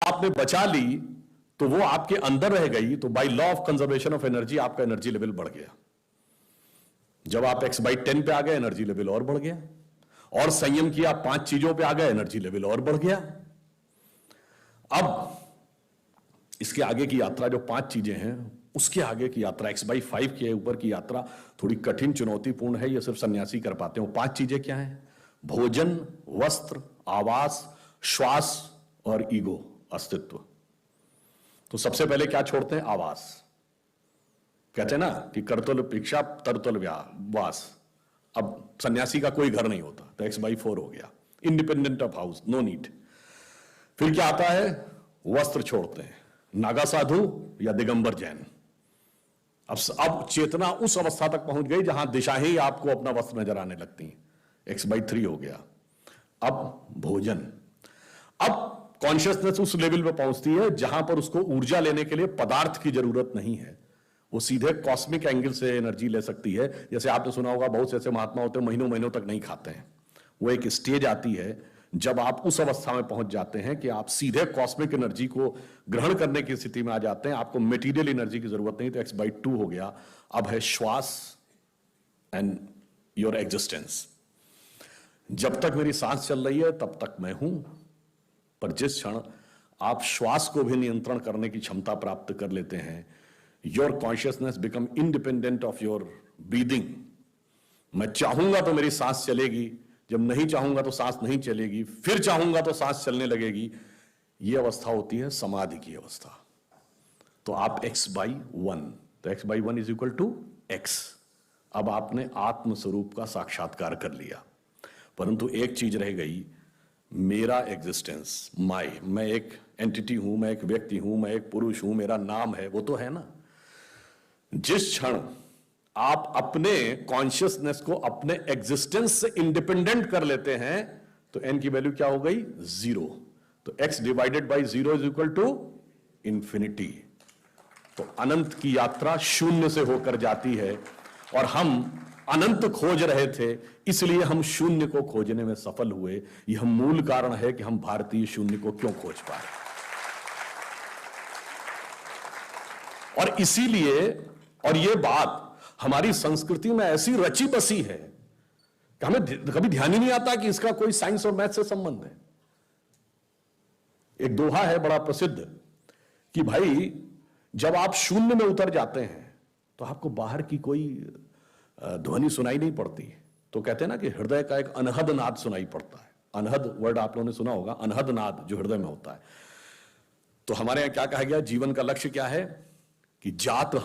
आपने बचा ली तो वो आपके अंदर रह गई, तो by law of conservation of energy आपका एनर्जी लेवल बढ़ गया। जब आप x/10 पे आ गए, एनर्जी लेवल और बढ़ गया, और संयम किया, 5 चीजों पे आ गए, एनर्जी लेवल और बढ़ गया। अब इसके आगे की यात्रा जो 5 चीजें हैं, उसके आगे की यात्रा x/5 के ऊपर की यात्रा थोड़ी कठिन, चुनौतीपूर्ण है। यह सिर्फ सन्यासी कर पाते हैं। वो 5 चीजें क्या हैं? भोजन, वस्त्र, आवास, श्वास और ईगो, अस्तित्व। तो सबसे पहले क्या छोड़ते हैं? आवास। कहते हैं ना कि करतल भिक्षा तरतल वास। अब सन्यासी का कोई घर नहीं होता, तो x/4 हो गया, independent of house, no need. फिर क्या आता है? वस्त्र छोड़ते हैं, नागा साधु या दिगंबर जैन। अब चेतना उस अवस्था तक पहुंच गई जहां दिशा ही आपको अपना वस्त्र नजर आने लगती है, x/3 हो गया। अब भोजन, अब कॉन्शियसनेस उस लेवल पे पहुंचती है जहां पर उसको ऊर्जा लेने के लिए पदार्थ की जरूरत नहीं है, वो सीधे कॉस्मिक एंगल से एनर्जी ले सकती है। जैसे आपने सुना होगा, बहुत से ऐसे महात्मा होते हैं महीनों महीनों तक नहीं खाते हैं। वो एक स्टेज आती है जब आप उस अवस्था में पहुंच जाते हैं कि आप सीधे कॉस्मिक एनर्जी को ग्रहण करने की स्थिति में आ जाते हैं, आपको मटेरियल एनर्जी की जरूरत नहीं। तो x/2 हो गया। अब है श्वास एंड योर एग्जिस्टेंस। जब तक मेरी सांस चल रही है तब तक मैं हूं, पर जिस क्षण आप श्वास को भी नियंत्रण करने की क्षमता प्राप्त कर लेते हैं, your consciousness become independent of your breathing. मैं चाहूंगा तो मेरी सांस चलेगी, जब नहीं चाहूंगा तो सांस नहीं चलेगी, फिर चाहूंगा तो सांस चलने लगेगी। यह अवस्था होती है समाधि की अवस्था। तो आप x/1, तो x/1 is equal to x। अब आपने आत्म स्वरूप का साक्षात्कार कर लिया, परंतु एक चीज रह गई, मेरा एग्जिस्टेंस, मैं एक एंटिटी हूं, मैं एक व्यक्ति हूं, मैं एक पुरुष हूं, मेरा नाम है, वो तो है ना। जिस क्षण आप अपने कॉन्शियसनेस को अपने एग्जिस्टेंस से इंडिपेंडेंट कर लेते हैं, तो n की वैल्यू क्या हो गई? 0। तो x/0 is equal to infinity. तो अनंत की यात्रा शून्य से होकर जाती है, और हम अनंत खोज रहे थे, इसलिए हम शून्य को खोजने में सफल हुए। यह मूल कारण है कि हम भारतीय शून्य को क्यों खोज पाए। और इसीलिए, और यह बात हमारी संस्कृति में ऐसी रची बसी है कि हमें कभी ध्यान ही नहीं आता कि इसका कोई साइंस और मैथ से संबंध है। एक दोहा है बड़ा प्रसिद्ध कि भाई, जब आप शून्य में उतर जाते हैं तो आपको बाहर की कोई ध्वनि सुनाई नहीं पड़ती। तो कहते हैं ना कि हृदय का एक अनहद नाद सुनाई पड़ता है। अनहद वर्ड आप लोगों ने सुना होगा, अनहद नाद जो हृदय में होता है। तो हमारे यहां क्या कहा गया? जीवन का लक्ष्य क्या है? कि जात हम